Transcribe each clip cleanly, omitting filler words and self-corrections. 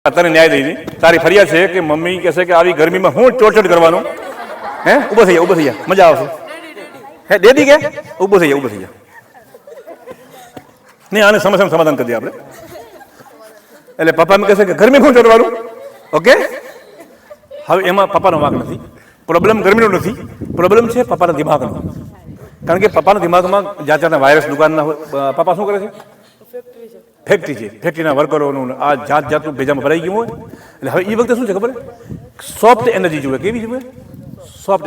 તને ન્યાય દઈ તારી ફરિયાદ છે કે મમ્મી કહેશે કે આવી ગરમીમાં હું ચોટચોટ કરવાનું હે ઊભો થઈ જા મજા આવશે હે દેદી કે ઊભો થઈ જા નહીં આને સમસ્યાનું સમાધાન કરી દઈએ આપણે એટલે પપ્પા એમ કહેશે કે ગરમી શું ચોટવાનું ઓકે હવે એમાં પપ્પાનો વાંક નથી પ્રોબ્લેમ ગરમીનો નથી પ્રોબ્લેમ છે પપ્પાના દિમાગનો કારણ કે પપ્પાના દિમાગમાં જાત જાતના વાયરસ દુકાનના હોય પપ્પા શું કરે છે ફેક્ટરી છે ફેક્ટરીના વર્કરોનું આ જાત જાતનું ભેજામાં ભરાઈ ગયું હોય એટલે હવે એ વખતે શું છે ખબર સોફ્ટ એનર્જી જોઈએ કેવી જોઈએ સોફ્ટ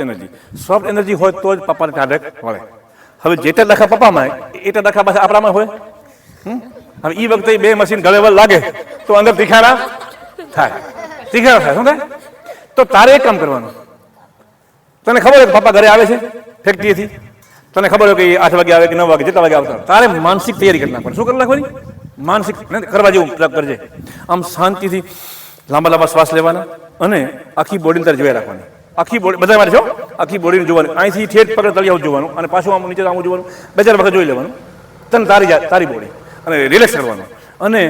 એનર્જી હોય તો જ પપ્પાને ટાઢક વળે હવે જેટલા ડખા પપ્પામાં એટલા ડખા પાછા આપણામાં હોય હવે એ વખતે બે મશીન ગળે વળ લાગે તો અંદર તીખારા થાય શું થાય તો તારે એક કામ કરવાનું તને ખબર હોય કે પપ્પા ઘરે આવે છે ફેક્ટરીથી તને ખબર હોય કે 8 વાગે આવે કે 9 વાગે જેટલા વાગે આવતા તારે માનસિક તૈયારી કરી નાખવાની શું કરી નાખવાની માનસિક કરવા જેવું કરજે આમ શાંતિથી લાંબા લાંબા શ્વાસ લેવાના અને આખી બોડીને તારે જોયા રાખવાની આખી બોડી બધા માટે છો આખી બોડીને જોવાનું અહીંથી ઠેઠ પકડ તળિયા જોવાનું અને પાછું આમ નીચે આમ જોવાનું 2-4 વખત જોઈ લેવાનું તને તારી બોડી અને રિલેક્સ કરવાનું અને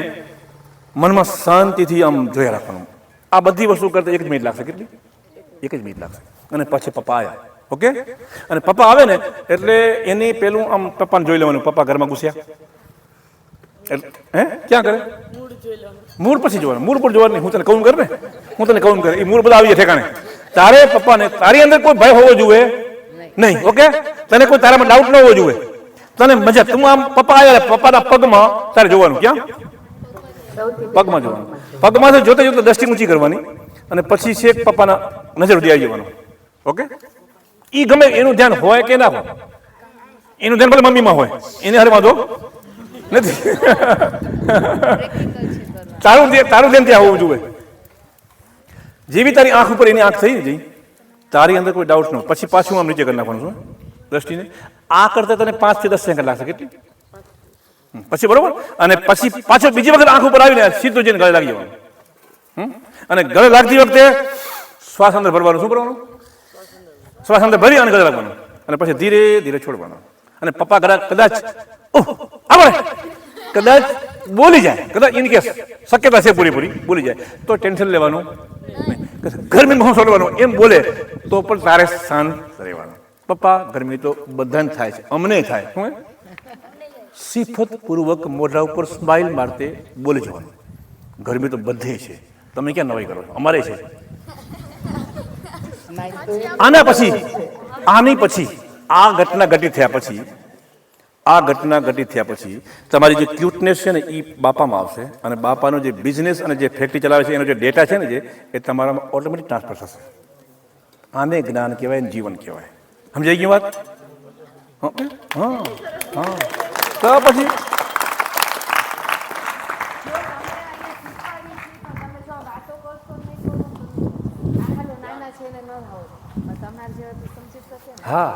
મનમાં શાંતિથી આમ જોયા રાખવાનું આ બધી વસ્તુ કરતા 1 જ મિનિટ લાગશે કેટલી 1 જ મિનિટ લાગશે અને પછી પપ્પા આવ્યા ઓકે અને પપ્પા આવે ને એટલે એની પેલું આમ પપ્પાને જોઈ લેવાનું પપ્પા ઘરમાં ઘૂસ્યા હે ક્યાં કરે મૂળ પછી જોવાનું મૂળ પર જોવાનું હું તને કહું કર ને એ મૂળ બધા આવી જાય ઠેકાણે તારે પપ્પાને તારી અંદર કોઈ ભય હોવો જોઈએ નહીં ઓકે તને કોઈ તારામાં ડાઉટ ન હોવો જોઈએ તને મજા તું આમ પપ્પા આવ્યા પપ્પાના પગમાં તારે જોવાનું ક્યાં પગમાં જોવાનું પગમાંથી જોતા જોતા દ્રષ્ટિ ઊંચી કરવાની અને પછી છેક પપ્પાના નજર ઉડી આવી જવાનું ઓકે એ ગમે એનું ધ્યાન હોય કે ના હોય એનું ધ્યાન ભલે મમ્મીમાં હોય એને હારે વાંધો નથી તારું ધ્યાન ત્યાં હોવું જોઈએ જેવી તારી આંખ ઉપર એની આંખ થઈ ને જઈ તારી અંદર કોઈ ડાઉટ ન પછી પાછું આમ નીચે કરી નાખવાનું છું દ્રષ્ટિને આ કરતા તને 5 થી 10 સેકન્ડ લાગશે કેટલી પછી બરોબર અને પછી પાછો બીજી વખત આંખ ઉપર આવીને સીધું જઈને ગળે લાગી જવાનું અને ગળે લાગતી વખતે શ્વાસ અંદર ભરવાનું શું કરવાનું શ્વાસ અંદર ભરી અને ગળે લાગવાનું અને પછી ધીરે ધીરે છોડવાનું અને પપ્પા કદાચ કદાચ બોલી જાય કદાચ ઇન કેસ શક્યતા છે પૂરી બોલી જાય તો ટેન્શન લેવાનું ગરમીમાં શું છોડવાનું એમ બોલે તો પણ તારે શાંત રહેવાનું પપ્પા ગરમી તો બધાને થાય છે અમને થાય શું સિફત પૂર્વક મોઢા ઉપર સ્માઇલ મારતે બોલી જવાનું ગરમી તો બધે છે તમે ક્યાં નવાઈ કરો છો અમારે છે આની પછી આ ઘટના ઘટિત થયા પછી તમારી જે ક્યુટનેસ છે ને એ બાપામાં આવશે અને બાપાનો જે બિઝનેસ અને જે ફેક્ટરી ચલાવે છે એનો જે ડેટા છે ને એ તમારામાં ઓટોમેટિક ટ્રાન્સફર થશે આને જ્ઞાન કહેવાય ને જીવન કહેવાય સમજાઈ ગઈ વાત તો પછી હા